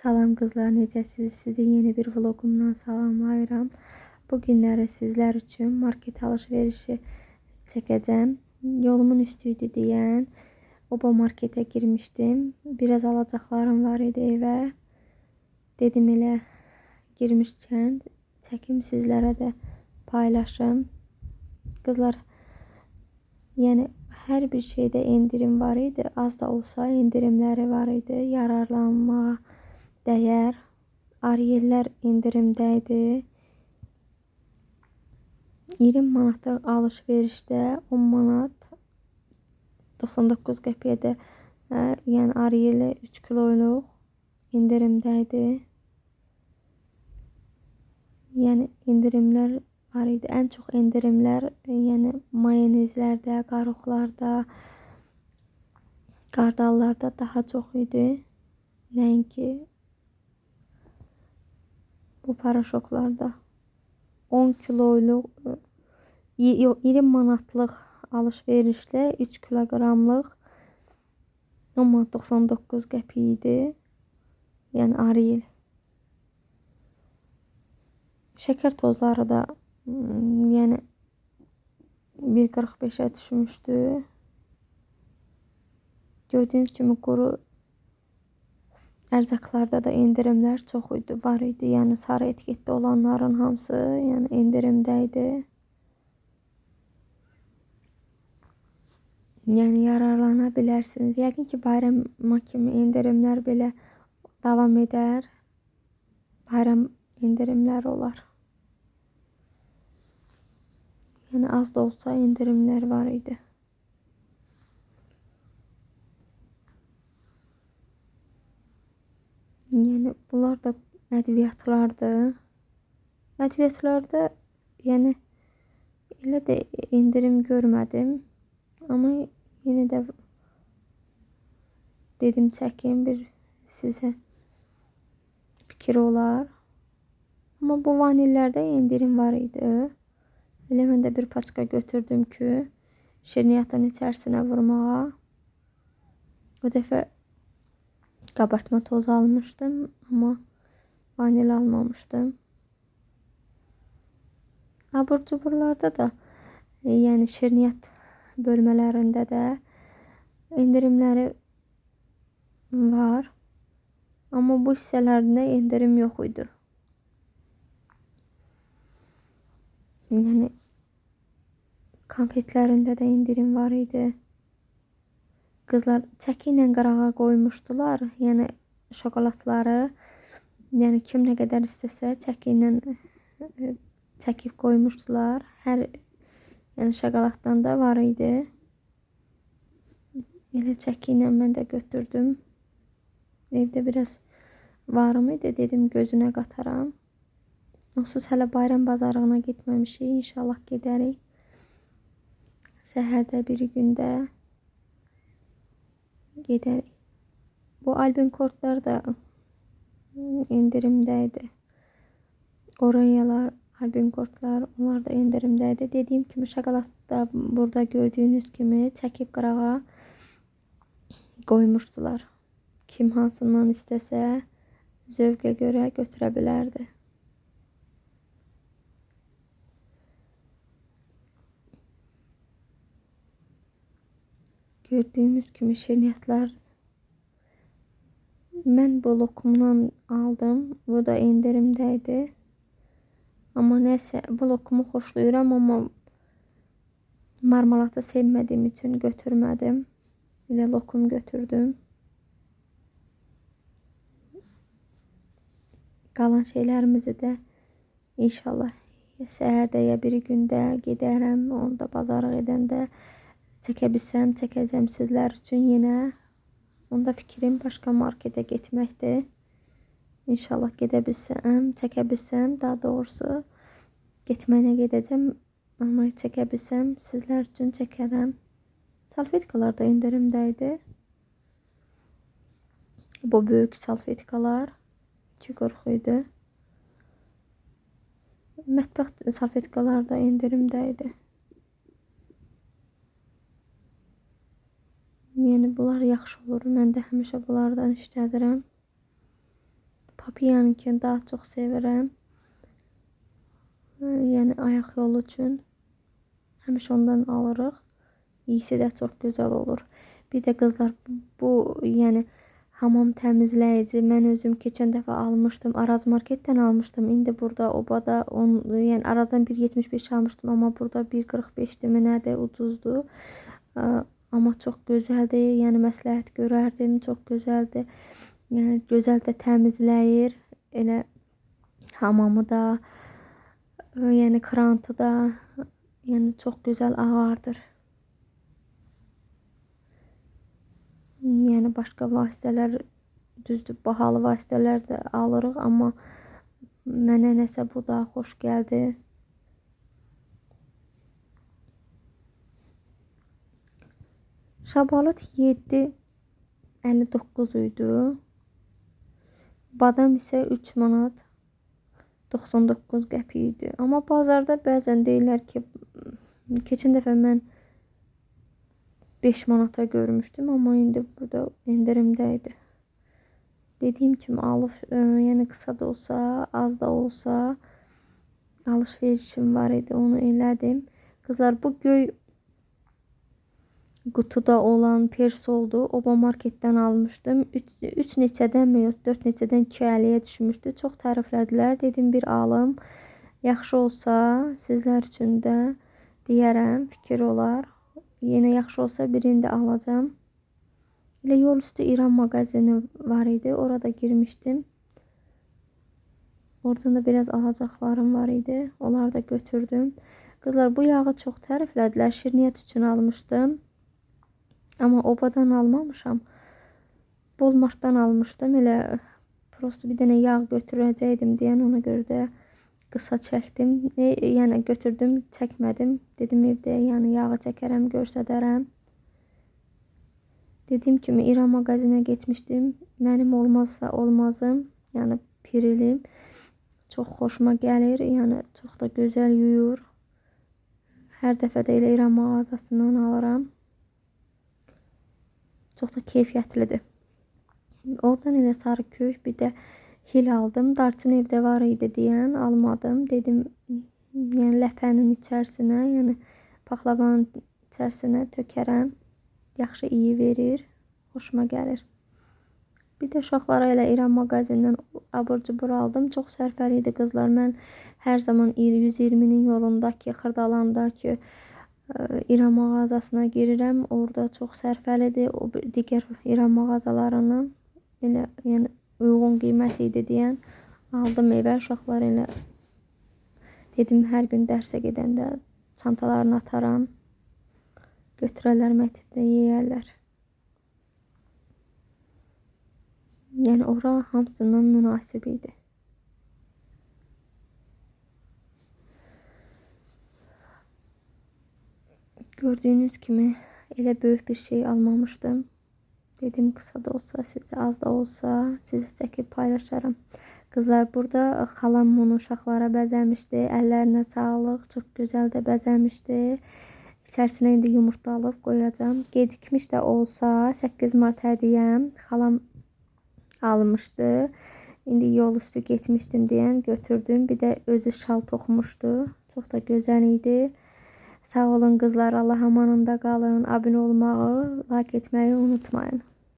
Salam qızlar, necəsiz? Sizi yeni bir vlogumdan salamlayıram. Bu günləri sizlər üçün market alış-verişi çəkəcəm. Yolumun üstüydü deyən Oba marketə girmişdim. Biraz alacaqlarım var idi evə. Dedim elə girmişkən çəkim sizlərə də paylaşım. Qızlar, yəni hər bir şeydə endirim var idi. Az da olsa endirimləri var idi. Yararlanmağa dəyər. Ariellər endirimdə idi. 20 manatlıq alış-verişdə 10 manat 99 qəpiyə də yəni Ariel'e 3 kiloluq endirimdə idi. Yəni endirimlər var idi. Ən çox endirimlər yəni mayonezlərdə, qaruqlarda, qardallarda daha çox idi. Nəinki bu paraşoklarda 10 kiloluq 20 manatlıq alış-verişlə 3 kiloqramlıq 10 manat 99 qəpik idi. Yəni Ariel. Şəkər tozları da yəni 1.45'ə düşmüşdü. Gördüyünüz kimi quru ərzaqlarda da endirimlər çox idi, var idi. Yəni sarı etiketdə olanların hamısı yəni endirimdə idi. Yəni yararlana bilərsiniz. Yəqin ki bayrama kimi endirimlər belə davam edər. Bayram endirimləri olar. Yəni az da olsa endirimlər var idi. Yəni bunlar da ədviyyatlardır. Ədviyyatlarda yəni elə də endirim görmədim. Amma yenə də dedim çəkim bir sizə fikir olar. Amma bu vanillərdə endirim var idi. Elə mən də bir paçka götürdüm ki şirniyyatın içərisinə vurmağa. O dəfə qabartma tozu almışdım, amma vanil almamışdım. Abur-cuburlarda da yəni şirniyyat bölmələrində də endirimləri var. Amma bu hissələrində endirim yox idi. Yəni konfetlərində də endirim var idi. Qızlar çəki ilə qırağa qoymuşdular. Yəni şokoladları. Yəni kim nə qədər istəsə çəki ilə çəkib qoymuşdular. Hər yəni şokoladdan da var idi. Elə çəki ilə mən də götürdüm. Evdə biraz varım idi. Dedim gözünə qataram. Onsuz hələ bayram bazarına getməmişik. İnşallah gedərik. Səhərdə bir gündə gedərik. Bu albüm kortlar da endirimdə idi. Oreo'lar, albüm kortlar, onlar da endirimdə idi. Dediyim kimi şokoladda burada gördüyünüz kimi çəkib qırağa qoymuşdular. Kim hansından istəsə zövqə görə götürə bilərdi. Gördüğümüz kimi şirniyyatlar. Mən bu lokumdan aldım. Bu da endirimdəydi. Amma nəsə bu lokumu xoşlayıram, amma marmeladı sevmədiyim üçün götürmədim. Elə lokum götürdüm. Qalan şeylərimizi də inşallah səhərdə ya bir gündə gedərəm. Onda bazara gedəndə çəkə bilsəm çəkəcəm sizlər üçün yenə. Onda fikrim başqa marketə getməkdir. İnşallah gedə bilsəm, çəkə bilsəm, daha doğrusu getməyinə gedəcəm. Amma çəkə bilsəm sizlər üçün çəkərəm. Salfetkalar da endirimdəydi. Bu böyük salfetkalar 2.40 idi. Mətbəx salfetkalar da endirimdəydi. Yəni bunlar yaxşı olur. Mən də həmişə bunlardan işlədirəm. Papia'nınkini daha çox sevirəm. Yəni ayaq yolu üçün həmişə ondan alırıq. İyisi də çox gözəl olur. Bir də qızlar bu yəni hamam təmizləyici mən özüm keçən dəfə almışdım. Araz marketdən almışdım. İndi burada obada yəni Arazdan 1.75 almışdım, amma burada 1.45-dir mi nədir, ucuzdur. Amma çox gözəldir. Yəni məsləhət görərdim. Çox gözəldir. Yəni gözəl də təmizləyir. Elə hamamı da, yəni krantı da, yəni çox gözəl ağardır. Yəni başqa vasitələr düzdür, bahalı vasitələr də alırıq, amma mənə nəsə bu daha xoş gəldi. Şabalıt 7.59 idi. Badam isə 3 manat 99 qəpik idi. Amma bazarda bəzən deyirlər ki, keçən dəfə mən 5 manata görmüşdüm, amma indi burada endirimdə idi. Dediyim kimi yəni qısa da olsa, az da olsa alış-verişim var idi, onu elədim. Qızlar, bu göy qutuda olan persoldu. Oba marketdən almışdım. 3 neçədən mi, yox 4 neçədən 2.50-yə düşmüşdü. Çox təriflədilər. Dedim bir alım. Yaxşı olsa sizlər üçün də deyərəm, fikir olar. Yenə yaxşı olsa birini də alacağım. Elə yol üstü İran mağazini var idi. Orada girmişdim. Oradan da biraz alacaqlarım var idi. Onları da götürdüm. Qızlar, bu yağı çox təriflədilər. Şirniyyat üçün almışdım. Amma obadan almamışam. Walmartdan almışdım. Elə prosto bir dənə yağ götürəcəydim deyən, ona görə də qısa çəkdim. Yəni götürdüm, çəkmədim. Dedim evdə yəni yağı çəkərəm, göstərərəm. Dediyim kimi İran mağazinə getmişdim. Mənim olmazsa olmazım, yəni pirilim. Çox xoşuma gəlir. Yəni çox da gözəl yuyur. Hər dəfə də elə İran mağazasından alıram. Çox da keyfiyyətlidir. Oradan elə sarı kök, bir də hil aldım. Darçın evdə var idi deyən almadım. Dedim yəni ləpənin içərisinə, yəni paxlavanın içərisinə tökərəm. Yaxşı iyi verir. Xoşuma gəlir. Bir də uşaqlara elə İran mağazindən abur-cubur aldım. Çox sərfəli idi qızlar. Mən hər zaman 120-nin yolundakı, Xırdalandakı İran mağazasına girirəm. Orada çox sərfəlidir. O digər İran mağazalarından elə yəni uyğun qiymət idi deyən aldım evə. Uşaqlar elə dedim hər gün dərsə gedəndə çantalarını ataram. Götürərlər məktəbdə yeyərlər. Yəni ora hamısından münasib idi. Gördüyünüz kimi elə böyük bir şey almamışdım. Dedim qısa da olsa, sizə az da olsa sizə çəkib paylaşaram. Qızlar, burada xalam bunu uşaqlara bəzəmişdi. Əllərinə sağlıq. Çox gözəl də bəzəmişdi. İçərisinə indi yumurta alıb qoyacağım. Gecikmiş də olsa 8 mart hədiyyəm. Xalam almışdı. İndi yol üstü getmişdim deyən götürdüm. Bir də özü şal toxumuşdu. Çox da gözəl idi. Sağ olun qızlar. Allah amanında qalın. Abunə olmağı, like etməyi unutmayın.